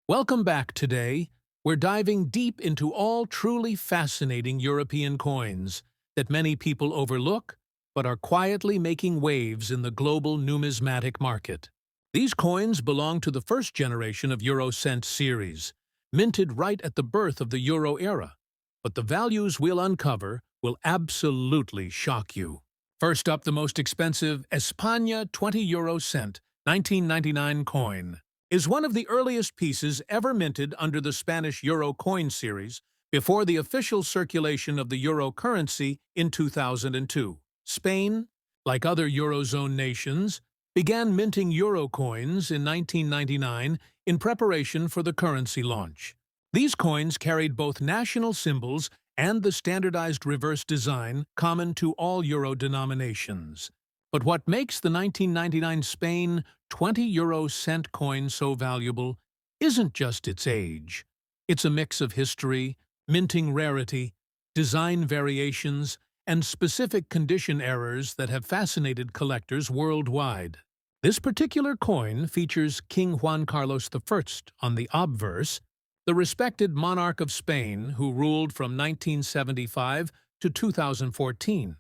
Welcome back today. We're diving deep into all truly fascinating European coins that many people overlook but are quietly making waves in the global numismatic market. These coins belong to the first generation of Euro cent series, minted right at the birth of the Euro era. But the values we'll uncover will absolutely shock you. First up, the most expensive España 20 Euro cent 1999 coin is one of the earliest pieces ever minted under the Spanish Euro coin series before the official circulation of the Euro currency in 2002. Spain, like other Eurozone nations, began minting Euro coins in 1999 in preparation for the currency launch. These coins carried both national symbols and the standardized reverse design common to all Euro denominations. But what makes the 1999 Spain 20 Euro cent coin so valuable isn't just its age. It's a mix of history, minting rarity, design variations, and specific condition errors that have fascinated collectors worldwide. This particular coin features King Juan Carlos I on the obverse, the respected monarch of Spain who ruled from 1975 to 2014.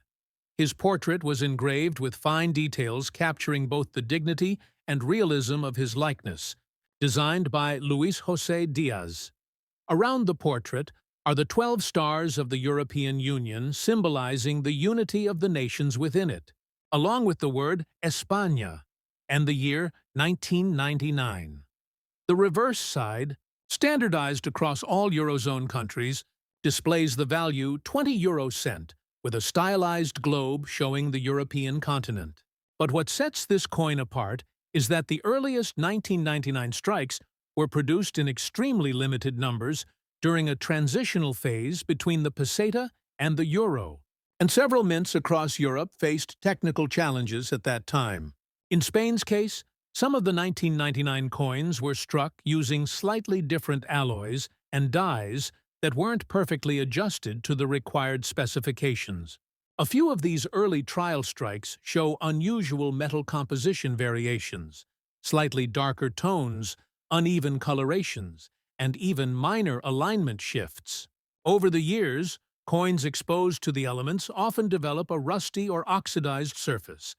His portrait was engraved with fine details capturing both the dignity and realism of his likeness, designed by Luis José Diaz. Around the portrait are the 12 stars of the European Union symbolizing the unity of the nations within it, along with the word España and the year 1999. The reverse side, standardized across all Eurozone countries, displays the value 20 Euro cent, with a stylized globe showing the European continent. But what sets this coin apart is that the earliest 1999 strikes were produced in extremely limited numbers during a transitional phase between the peseta and the euro, and several mints across Europe faced technical challenges at that time. In Spain's case, some of the 1999 coins were struck using slightly different alloys and dies that weren't perfectly adjusted to the required specifications. A few of these early trial strikes show unusual metal composition variations, slightly darker tones, uneven colorations, and even minor alignment shifts. Over the years, coins exposed to the elements often develop a rusty or oxidized surface,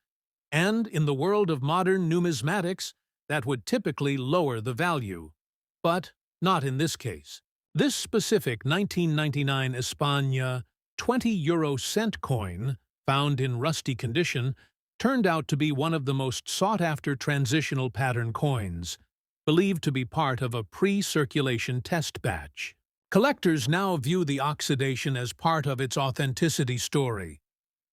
and in the world of modern numismatics, that would typically lower the value. But not in this case. This specific 1999 España 20 Euro cent coin, found in rusty condition, turned out to be one of the most sought-after transitional pattern coins, believed to be part of a pre-circulation test batch. Collectors now view the oxidation as part of its authenticity story,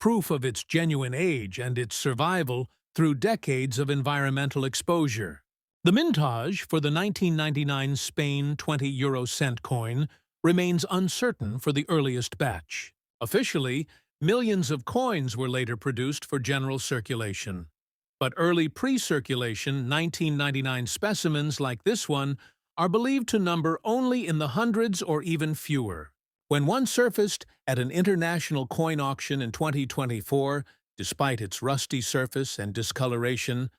proof of its genuine age and its survival through decades of environmental exposure. The mintage for the 1999 Spain 20 Euro cent coin remains uncertain for the earliest batch. Officially, millions of coins were later produced for general circulation. But early pre-circulation 1999 specimens like this one are believed to number only in the hundreds or even fewer. When one surfaced at an international coin auction in 2024, despite its rusty surface and discoloration,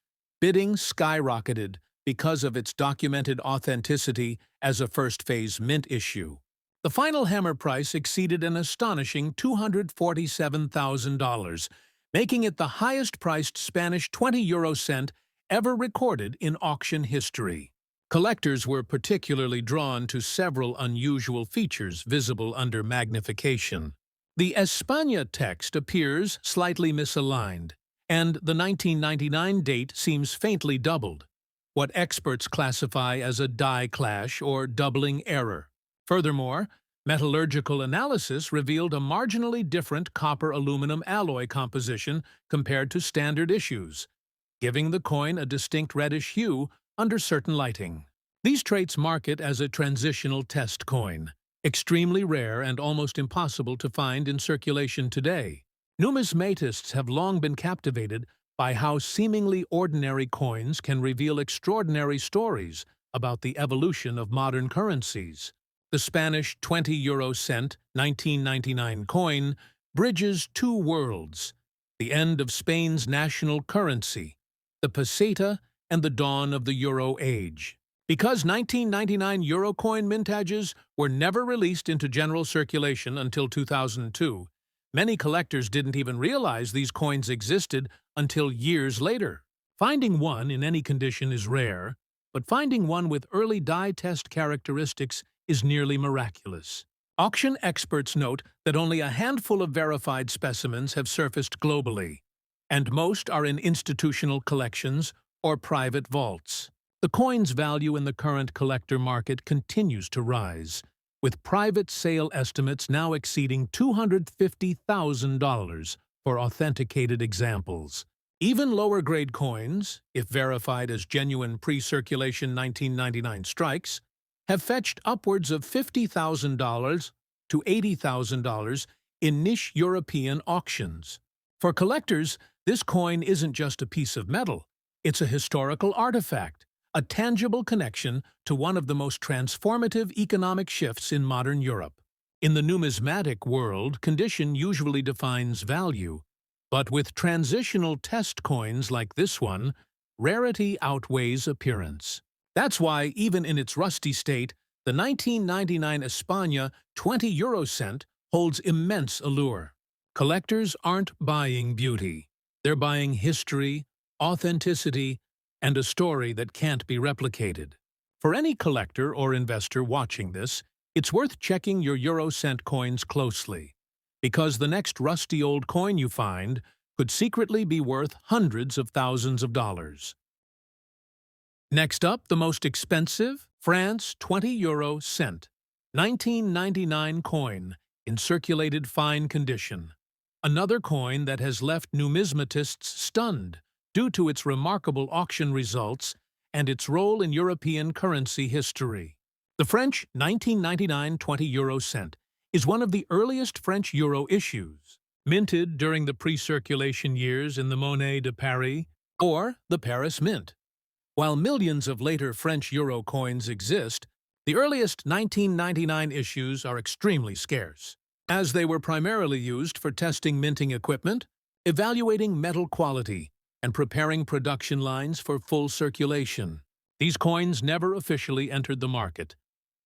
bidding skyrocketed because of its documented authenticity as a first-phase mint issue. The final hammer price exceeded an astonishing $247,000, making it the highest-priced Spanish 20 Euro cent ever recorded in auction history. Collectors were particularly drawn to several unusual features visible under magnification. The España text appears slightly misaligned, and the 1999 date seems faintly doubled, what experts classify as a die clash or doubling error. Furthermore, metallurgical analysis revealed a marginally different copper-aluminum alloy composition compared to standard issues, giving the coin a distinct reddish hue under certain lighting. These traits mark it as a transitional test coin, extremely rare and almost impossible to find in circulation today. Numismatists have long been captivated by how seemingly ordinary coins can reveal extraordinary stories about the evolution of modern currencies. The Spanish 20 Euro cent 1999 coin bridges two worlds, the end of Spain's national currency, the peseta, and the dawn of the Euro age. Because 1999 euro coin mintages were never released into general circulation until 2002, many collectors didn't even realize these coins existed until years later. Finding one in any condition is rare, but finding one with early die test characteristics is nearly miraculous. Auction experts note that only a handful of verified specimens have surfaced globally, and most are in institutional collections or private vaults. The coin's value in the current collector market continues to rise, with private sale estimates now exceeding $250,000 for authenticated examples. Even lower-grade coins, if verified as genuine pre-circulation 1999 strikes, have fetched upwards of $50,000 to $80,000 in niche European auctions. For collectors, this coin isn't just a piece of metal, it's a historical artifact, a tangible connection to one of the most transformative economic shifts in modern Europe. In the numismatic world, condition usually defines value, but with transitional test coins like this one, rarity outweighs appearance. That's why, even in its rusty state, the 1999 España 20 euro cent holds immense allure. Collectors aren't buying beauty. They're buying history, authenticity, and a story that can't be replicated. For any collector or investor watching this, it's worth checking your euro cent coins closely, because the next rusty old coin you find could secretly be worth hundreds of thousands of dollars. Next up, the most expensive France 20 euro cent, 1999 coin in circulated fine condition. Another coin that has left numismatists stunned due to its remarkable auction results and its role in European currency history. The French 1999 20 euro cent is one of the earliest French euro issues, minted during the pre-circulation years in the Monnaie de Paris or the Paris Mint. While millions of later French euro coins exist, the earliest 1999 issues are extremely scarce, as they were primarily used for testing minting equipment, evaluating metal quality, and preparing production lines for full circulation. These coins never officially entered the market,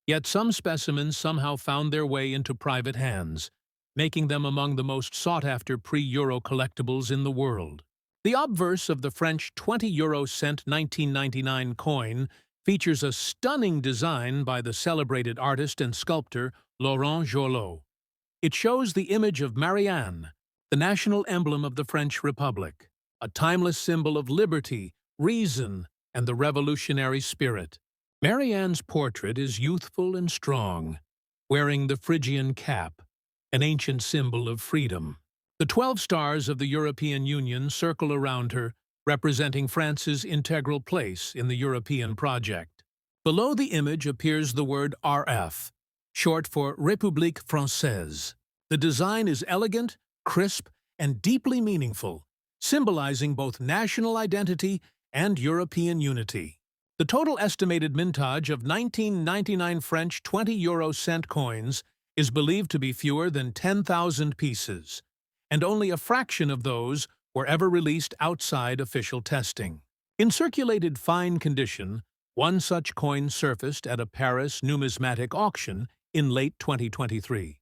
yet some specimens somehow found their way into private hands, making them among the most sought-after pre-euro collectibles in the world. The obverse of the French 20 euro cent 1999 coin features a stunning design by the celebrated artist and sculptor Laurent Jorlot. It shows the image of Marianne, the national emblem of the French Republic, a timeless symbol of liberty, reason, and the revolutionary spirit. Marianne's portrait is youthful and strong, wearing the Phrygian cap, an ancient symbol of freedom. The 12 stars of the European Union circle around her, representing France's integral place in the European project. Below the image appears the word RF, short for République Française. The design is elegant, crisp, and deeply meaningful, symbolizing both national identity and European unity. The total estimated mintage of 1999 French 20 euro cent coins is believed to be fewer than 10,000 pieces, and only a fraction of those were ever released outside official testing. In circulated fine condition, one such coin surfaced at a Paris numismatic auction in late 2023.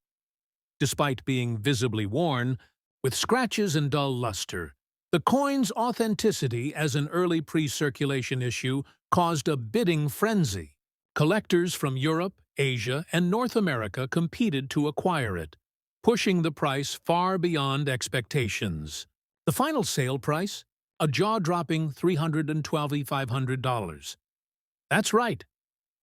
Despite being visibly worn, with scratches and dull luster, the coin's authenticity as an early pre-circulation issue caused a bidding frenzy. Collectors from Europe, Asia, and North America competed to acquire it, pushing the price far beyond expectations. The final sale price? A jaw-dropping $312,500. That's right,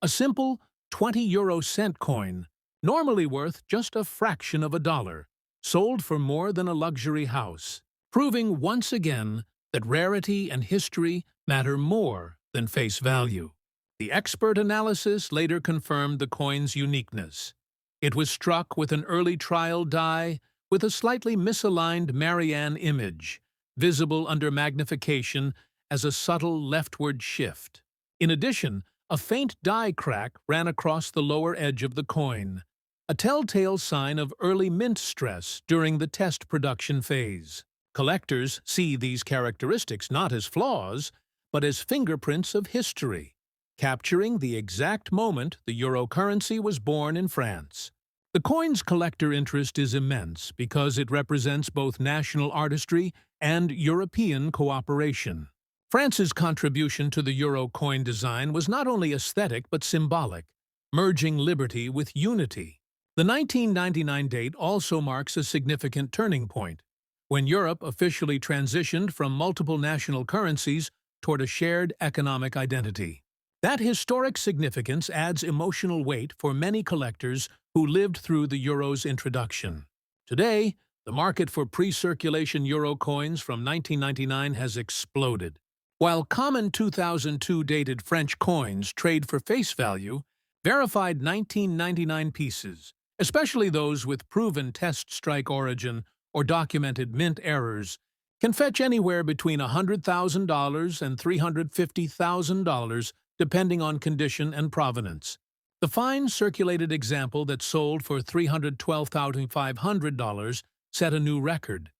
a simple 20 euro cent coin, normally worth just a fraction of a dollar, sold for more than a luxury house, proving once again that rarity and history matter more than face value. The expert analysis later confirmed the coin's uniqueness. It was struck with an early trial die with a slightly misaligned Marianne image, visible under magnification as a subtle leftward shift. In addition, a faint die crack ran across the lower edge of the coin, a telltale sign of early mint stress during the test production phase. Collectors see these characteristics not as flaws, but as fingerprints of history, capturing the exact moment the euro currency was born in France. The coin's collector interest is immense because it represents both national artistry and European cooperation. France's contribution to the euro coin design was not only aesthetic but symbolic, merging liberty with unity. The 1999 date also marks a significant turning point, when Europe officially transitioned from multiple national currencies toward a shared economic identity. That historic significance adds emotional weight for many collectors who lived through the euro's introduction. Today, the market for pre-circulation euro coins from 1999 has exploded. While common 2002 dated French coins trade for face value, verified 1999 pieces, especially those with proven test strike origin or documented mint errors, can fetch anywhere between $100,000 and $350,000 depending on condition and provenance. The fine circulated example that sold for $312,500 set a new record,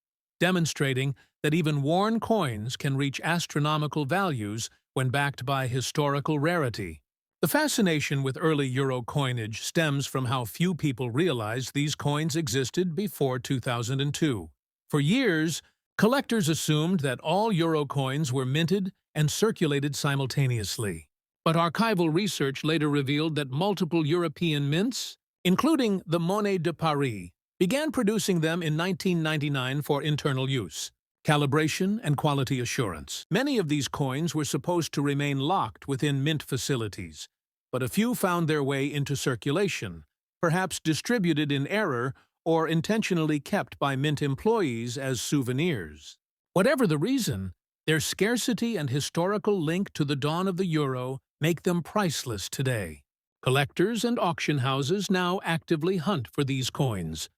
demonstrating that even worn coins can reach astronomical values when backed by historical rarity. The fascination with early euro coinage stems from how few people realized these coins existed before 2002. For years, collectors assumed that all euro coins were minted and circulated simultaneously. But archival research later revealed that multiple European mints, including the Monnaie de Paris, began producing them in 1999 for internal use, calibration, and quality assurance. Many of these coins were supposed to remain locked within mint facilities, but a few found their way into circulation, perhaps distributed in error or intentionally kept by mint employees as souvenirs. Whatever the reason, their scarcity and historical link to the dawn of the euro make them priceless today. Collectors and auction houses now actively hunt for these coins,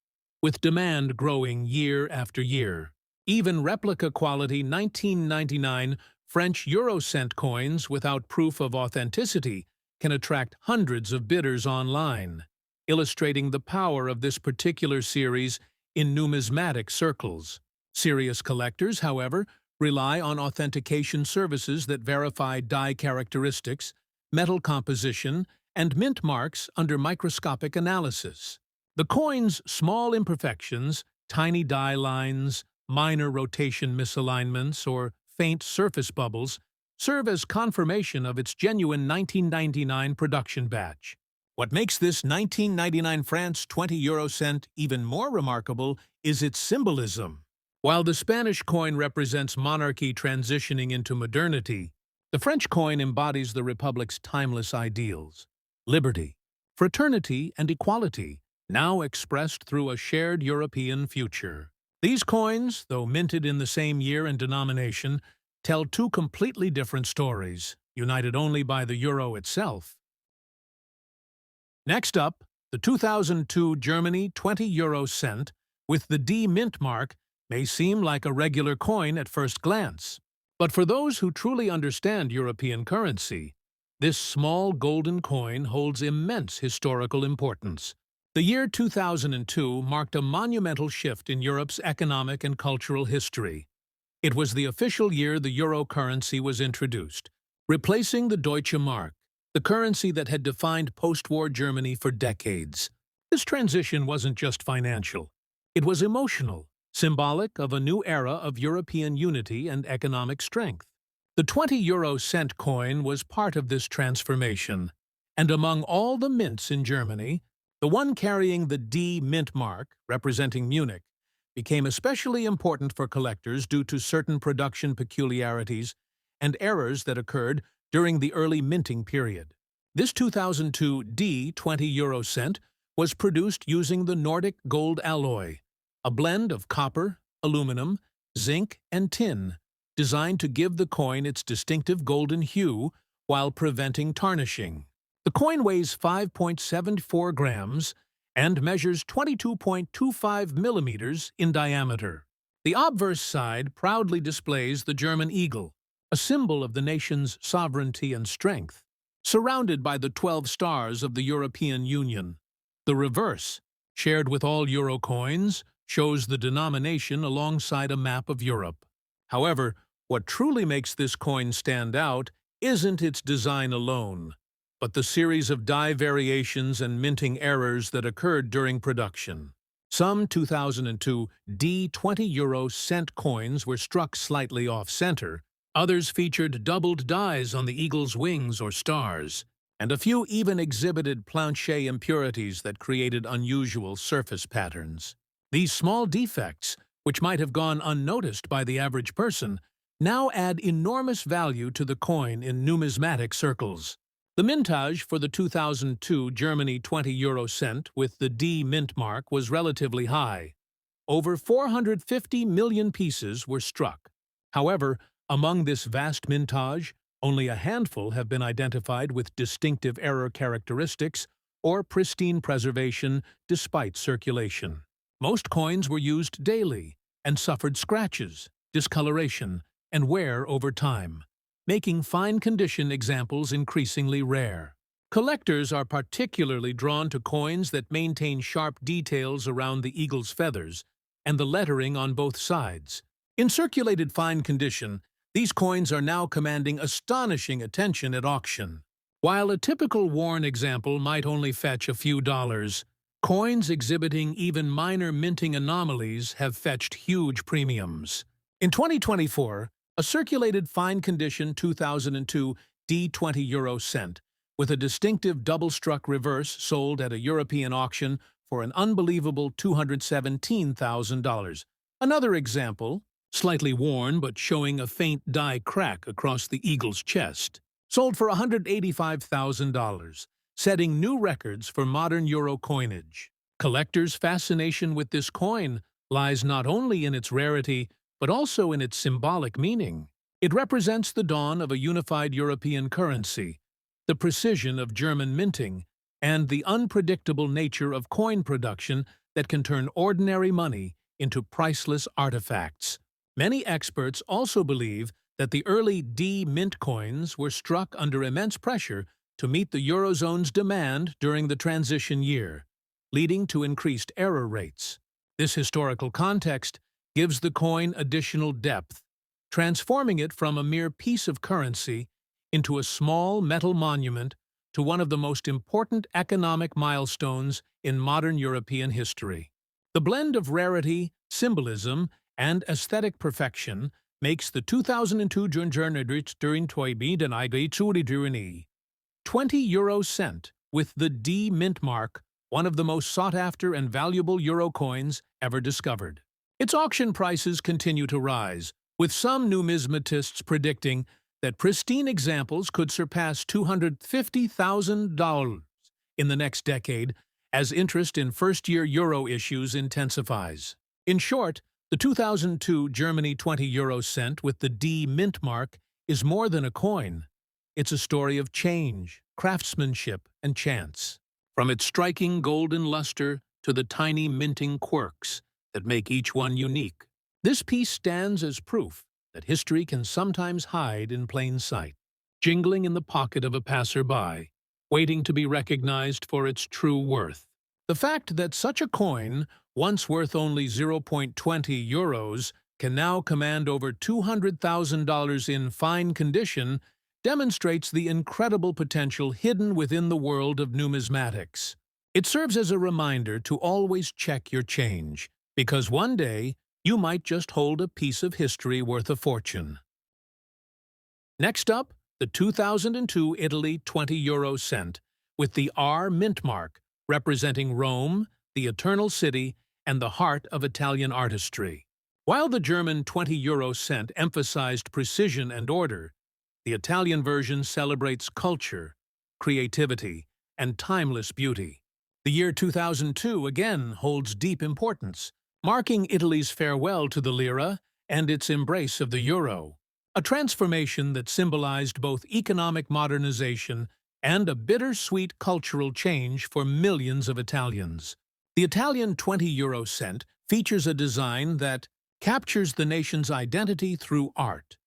with demand growing year after year. Even replica-quality 1999 French Eurocent coins without proof of authenticity can attract hundreds of bidders online, illustrating the power of this particular series in numismatic circles. Serious collectors, however, rely on authentication services that verify die characteristics, metal composition, and mint marks under microscopic analysis. The coin's small imperfections, tiny die lines, minor rotation misalignments, or faint surface bubbles serve as confirmation of its genuine 1999 production batch. What makes this 1999 France 20 euro cent even more remarkable is its symbolism. While the Spanish coin represents monarchy transitioning into modernity, the French coin embodies the Republic's timeless ideals: liberty, fraternity, and equality, now expressed through a shared European future. These coins, though minted in the same year and denomination, tell two completely different stories, united only by the euro itself. Next up, the 2002 Germany 20 euro cent with the D mint mark may seem like a regular coin at first glance. But for those who truly understand European currency, this small golden coin holds immense historical importance. The year 2002 marked a monumental shift in Europe's economic and cultural history. It was the official year the euro currency was introduced, replacing the Deutsche Mark, the currency that had defined post-war Germany for decades. This transition wasn't just financial. It was emotional, symbolic of a new era of European unity and economic strength. The 20 euro cent coin was part of this transformation, and among all the mints in Germany, the one carrying the D mint mark, representing Munich, became especially important for collectors due to certain production peculiarities and errors that occurred during the early minting period. This 2002 D 20 euro cent was produced using the Nordic gold alloy, a blend of copper, aluminum, zinc, and tin, designed to give the coin its distinctive golden hue while preventing tarnishing. The coin weighs 5.74 grams and measures 22.25 millimeters in diameter. The obverse side proudly displays the German eagle, a symbol of the nation's sovereignty and strength, surrounded by the 12 stars of the European Union. The reverse, shared with all euro coins, shows the denomination alongside a map of Europe. However, what truly makes this coin stand out isn't its design alone, but the series of die variations and minting errors that occurred during production. Some 2002 D20 cent coins were struck slightly off-center, others featured doubled dies on the eagle's wings or stars, and a few even exhibited planche impurities that created unusual surface patterns. These small defects, which might have gone unnoticed by the average person, now add enormous value to the coin in numismatic circles. The mintage for the 2002 Germany 20 cent with the D mint mark was relatively high. Over 450 million pieces were struck. However, among this vast mintage, only a handful have been identified with distinctive error characteristics or pristine preservation despite circulation. Most coins were used daily and suffered scratches, discoloration, and wear over time, making fine-condition examples increasingly rare. Collectors are particularly drawn to coins that maintain sharp details around the eagle's feathers and the lettering on both sides. In circulated fine condition, these coins are now commanding astonishing attention at auction. While a typical worn example might only fetch a few dollars, coins exhibiting even minor minting anomalies have fetched huge premiums. In 2024, a circulated fine-condition 2002 D20 cent with a distinctive double-struck reverse sold at a European auction for an unbelievable $217,000. Another example, slightly worn but showing a faint die crack across the eagle's chest, sold for $185,000, setting new records for modern euro coinage. Collectors' fascination with this coin lies not only in its rarity, but also in its symbolic meaning. It represents the dawn of a unified European currency, the precision of German minting, and the unpredictable nature of coin production that can turn ordinary money into priceless artifacts. Many experts also believe that the early D mint coins were struck under immense pressure to meet the Eurozone's demand during the transition year, leading to increased error rates. This historical context gives the coin additional depth, transforming it from a mere piece of currency into a small metal monument to one of the most important economic milestones in modern European history. The blend of rarity, symbolism, and aesthetic perfection makes the 2002 20 cent with the D mint mark one of the most sought-after and valuable euro coins ever discovered. Its auction prices continue to rise, with some numismatists predicting that pristine examples could surpass $250,000 in the next decade as interest in first-year euro issues intensifies. In short, the 2002 Germany 20 cent with the D mint mark is more than a coin. It's a story of change, craftsmanship, and chance. From its striking golden luster to the tiny minting quirks that make each one unique, this piece stands as proof that history can sometimes hide in plain sight, jingling in the pocket of a passerby, waiting to be recognized for its true worth. The fact that such a coin, once worth only 0.20 euros, can now command over $200,000 in fine condition demonstrates the incredible potential hidden within the world of numismatics. It serves as a reminder to always check your change, because one day you might just hold a piece of history worth a fortune. Next up, the 2002 Italy 20 cent with the R mint mark, representing Rome, the Eternal City, and the heart of Italian artistry. While the German 20 cent emphasized precision and order, the Italian version celebrates culture, creativity, and timeless beauty. The year 2002 again holds deep importance, marking Italy's farewell to the lira and its embrace of the euro, a transformation that symbolized both economic modernization and a bittersweet cultural change for millions of Italians. The Italian 20 cent features a design that captures the nation's identity through art.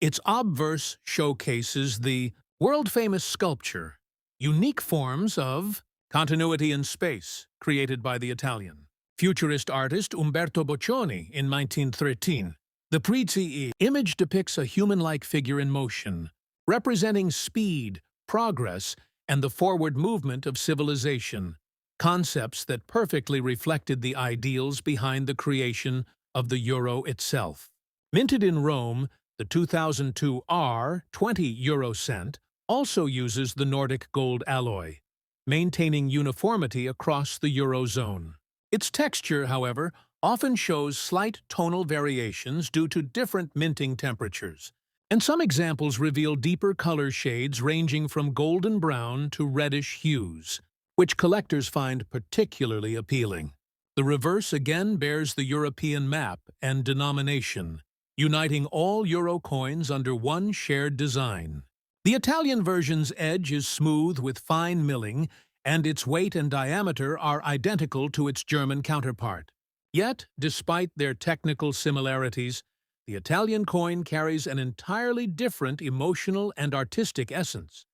Its obverse showcases the world-famous sculpture, unique forms of continuity in space created by the Italian futurist artist Umberto Boccioni in 1913. The Prizzi image depicts a human-like figure in motion, representing speed, progress, and the forward movement of civilization, concepts that perfectly reflected the ideals behind the creation of the euro itself. Minted in Rome, the 2002 R 20 euro cent also uses the Nordic gold alloy, maintaining uniformity across the eurozone. Its texture, however, often shows slight tonal variations due to different minting temperatures, and some examples reveal deeper color shades ranging from golden brown to reddish hues, which collectors find particularly appealing. The reverse again bears the European map and denomination, uniting all euro coins under one shared design. The Italian version's edge is smooth with fine milling, and its weight and diameter are identical to its German counterpart. Yet, despite their technical similarities, the Italian coin carries an entirely different emotional and artistic essence,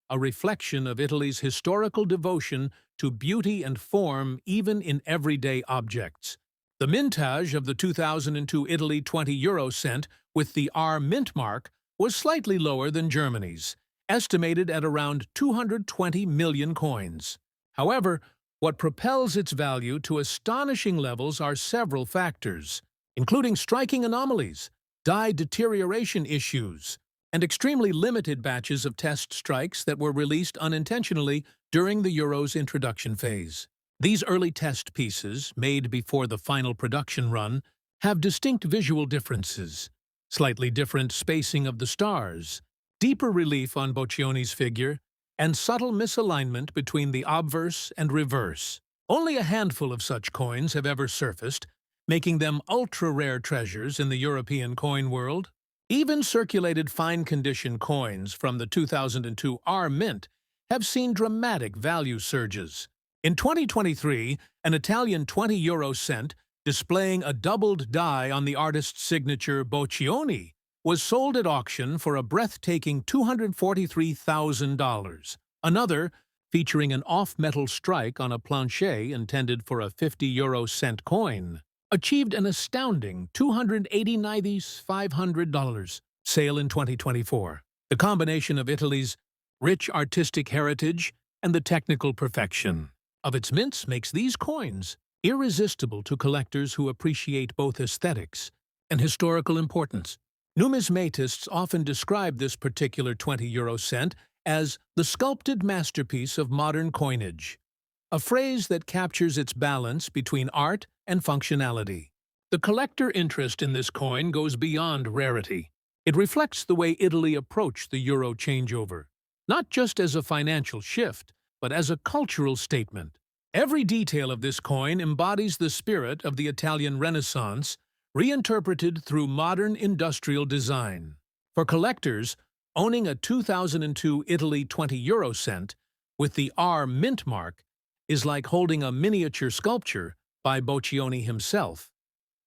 a reflection of Italy's historical devotion to beauty and form even in everyday objects. The mintage of the 2002 Italy 20 euro cent with the R mint mark was slightly lower than Germany's, estimated at around 220 million coins. However, what propels its value to astonishing levels are several factors, including striking anomalies, die deterioration issues, and extremely limited batches of test strikes that were released unintentionally during the euro's introduction phase. These early test pieces, made before the final production run, have distinct visual differences, slightly different spacing of the stars, deeper relief on Boccioni's figure, and subtle misalignment between the obverse and reverse. Only a handful of such coins have ever surfaced, making them ultra-rare treasures in the European coin world. Even circulated fine-condition coins from the 2002 R mint have seen dramatic value surges. In 2023, an Italian 20 euro cent displaying a doubled die on the artist's signature Boccioni was sold at auction for a breathtaking $243,000. Another, featuring an off-metal strike on a planchet intended for a 50 euro cent coin, achieved an astounding $289,500 sale in 2024. The combination of Italy's rich artistic heritage and the technical perfection of its mints makes these coins irresistible to collectors who appreciate both aesthetics and historical importance. Numismatists often describe this particular 20 euro cent as the sculpted masterpiece of modern coinage, a phrase that captures its balance between art and functionality. The collector interest in this coin goes beyond rarity. It reflects the way Italy approached the euro changeover, not just as a financial shift, but as a cultural statement. Every detail of this coin embodies the spirit of the Italian Renaissance, reinterpreted through modern industrial design. For collectors, owning a 2002 Italy 20 euro cent with the R mint mark is like holding a miniature sculpture by Boccioni himself,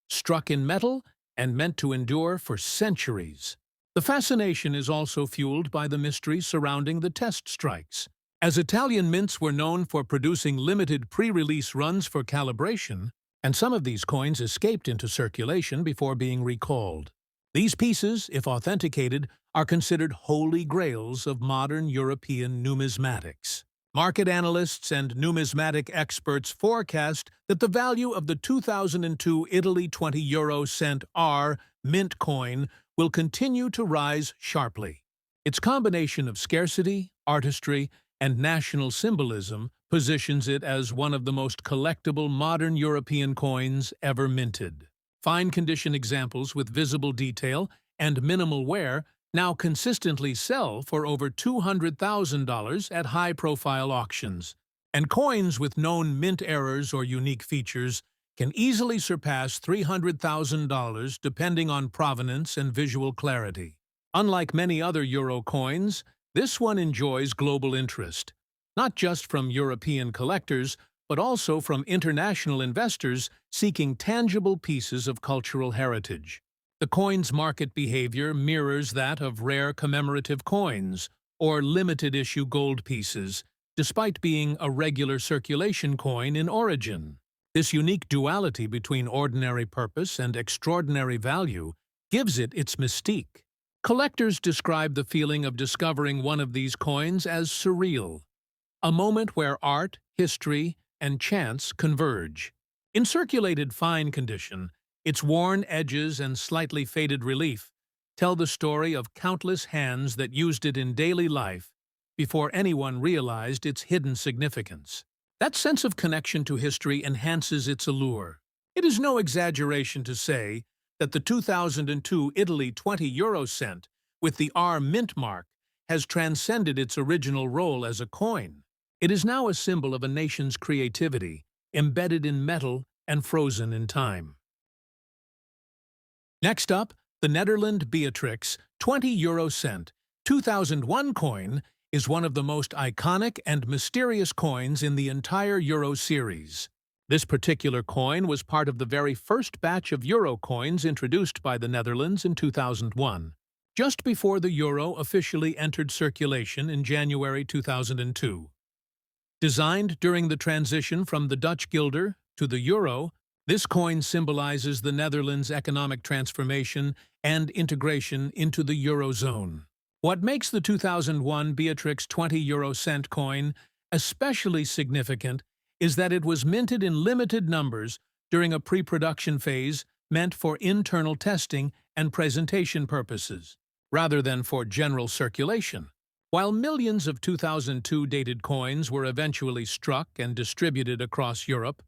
struck in metal and meant to endure for centuries. The fascination is also fueled by the mystery surrounding the test strikes. As Italian mints were known for producing limited pre-release runs for calibration, and some of these coins escaped into circulation before being recalled. These pieces, if authenticated, are considered holy grails of modern European numismatics. Market analysts and numismatic experts forecast that the value of the 2002 Italy 20 euro cent R mint coin will continue to rise sharply. Its combination of scarcity, artistry, and national symbolism positions it as one of the most collectible modern European coins ever minted. Fine-condition examples with visible detail and minimal wear now consistently sell for over $200,000 at high-profile auctions, and coins with known mint errors or unique features can easily surpass $300,000 depending on provenance and visual clarity. Unlike many other euro coins, this one enjoys global interest, not just from European collectors, but also from international investors seeking tangible pieces of cultural heritage. The coin's market behavior mirrors that of rare commemorative coins or limited-issue gold pieces, despite being a regular circulation coin in origin. This unique duality between ordinary purpose and extraordinary value gives it its mystique. Collectors describe the feeling of discovering one of these coins as surreal, a moment where art, history, and chance converge. In circulated fine condition, its worn edges and slightly faded relief tell the story of countless hands that used it in daily life before anyone realized its hidden significance. That sense of connection to history enhances its allure. It is no exaggeration to say that the 2002 Italy 20 euro cent with the R mint mark has transcended its original role as a coin. It is now a symbol of a nation's creativity, embedded in metal and frozen in time. Next up, the Netherlands Beatrix 20 euro cent 2001 coin is one of the most iconic and mysterious coins in the entire euro series. This particular coin was part of the very first batch of euro coins introduced by the Netherlands in 2001, just before the euro officially entered circulation in January 2002. Designed during the transition from the Dutch guilder to the euro, this coin symbolizes the Netherlands' economic transformation and integration into the eurozone. What makes the 2001 Beatrix 20 euro cent coin especially significant is that it was minted in limited numbers during a pre-production phase meant for internal testing and presentation purposes, rather than for general circulation. While millions of 2002 dated coins were eventually struck and distributed across Europe,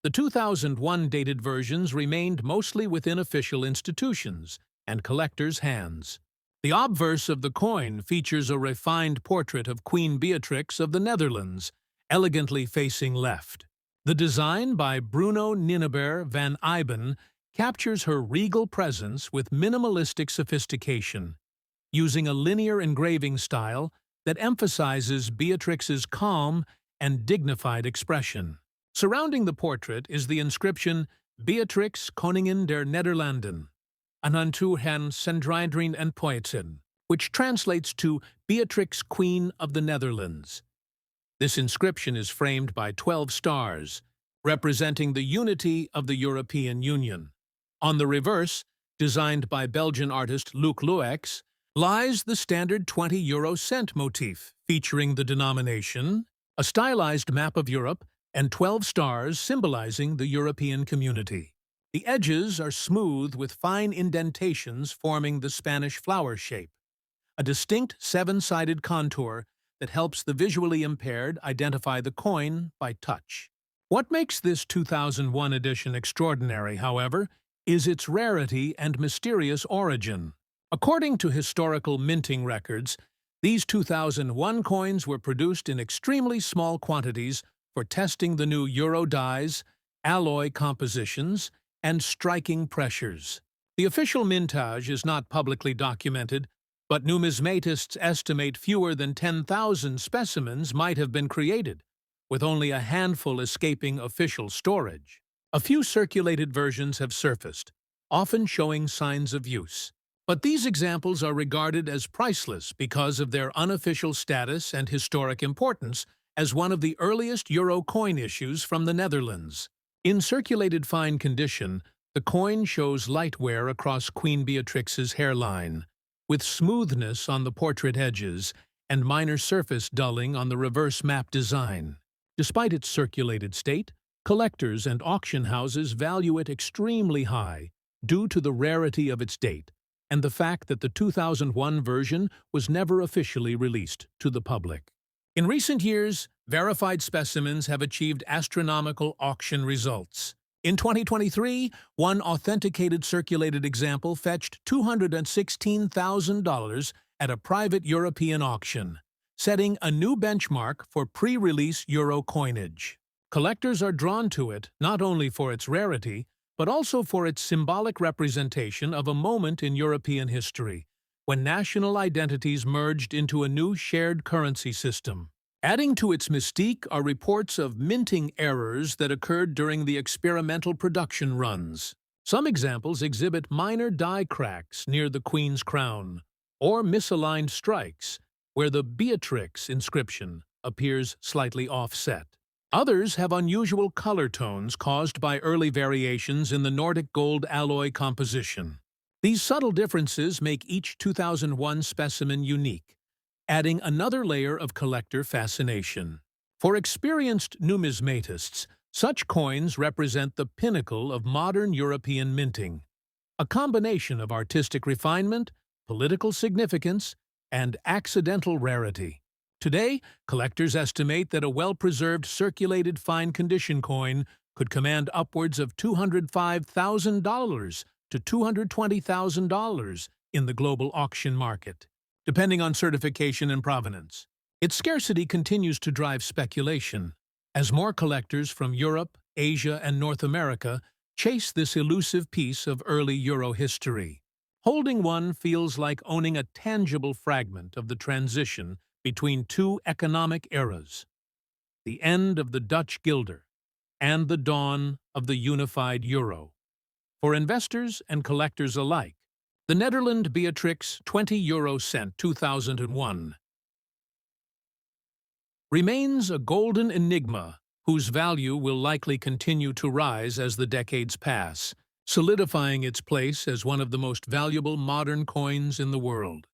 the 2001 dated versions remained mostly within official institutions and collectors' hands. The obverse of the coin features a refined portrait of Queen Beatrix of the Netherlands, elegantly facing left. The design by Bruno Ninneber van Iben captures her regal presence with minimalistic sophistication, using a linear engraving style that emphasizes Beatrix's calm and dignified expression. Surrounding the portrait is the inscription Beatrix Koningin der Nederlanden, an unto hen Sendrijdrin en Poetsen, which translates to Beatrix Queen of the Netherlands. This inscription is framed by 12 stars, representing the unity of the European Union. On the reverse, designed by Belgian artist Luc Luex, lies the standard 20 euro cent motif, featuring the denomination, a stylized map of Europe, and 12 stars symbolizing the European community. The edges are smooth with fine indentations forming the Spanish flower shape, a distinct seven-sided contour that helps the visually impaired identify the coin by touch. What makes this 2001 edition extraordinary, however, is its rarity and mysterious origin. According to historical minting records, these 2001 coins were produced in extremely small quantities for testing the new euro dies, alloy compositions, and striking pressures. The official mintage is not publicly documented, but numismatists estimate fewer than 10,000 specimens might have been created, with only a handful escaping official storage. A few circulated versions have surfaced, often showing signs of use. But these examples are regarded as priceless because of their unofficial status and historic importance as one of the earliest euro coin issues from the Netherlands. In circulated fine condition, the coin shows light wear across Queen Beatrix's hairline, with smoothness on the portrait edges and minor surface dulling on the reverse map design. Despite its circulated state, collectors and auction houses value it extremely high due to the rarity of its date and the fact that the 2001 version was never officially released to the public. In recent years, verified specimens have achieved astronomical auction results. In 2023, one authenticated circulated example fetched $216,000 at a private European auction, setting a new benchmark for pre-release euro coinage. Collectors are drawn to it not only for its rarity, but also for its symbolic representation of a moment in European history, when national identities merged into a new shared currency system. Adding to its mystique are reports of minting errors that occurred during the experimental production runs. Some examples exhibit minor die cracks near the Queen's crown, or misaligned strikes, where the Beatrix inscription appears slightly offset. Others have unusual color tones caused by early variations in the Nordic gold alloy composition. These subtle differences make each 2001 specimen unique, adding another layer of collector fascination. For experienced numismatists, such coins represent the pinnacle of modern European minting, a combination of artistic refinement, political significance, and accidental rarity. Today, collectors estimate that a well-preserved circulated fine-condition coin could command upwards of $205,000 to $220,000 in the global auction market, depending on certification and provenance. Its scarcity continues to drive speculation, as more collectors from Europe, Asia, and North America chase this elusive piece of early Euro history. Holding one feels like owning a tangible fragment of the transition between two economic eras, the end of the Dutch guilder and the dawn of the unified euro. For investors and collectors alike, the Netherland Beatrix 20 euro cent 2001 remains a golden enigma whose value will likely continue to rise as the decades pass, solidifying its place as one of the most valuable modern coins in the world.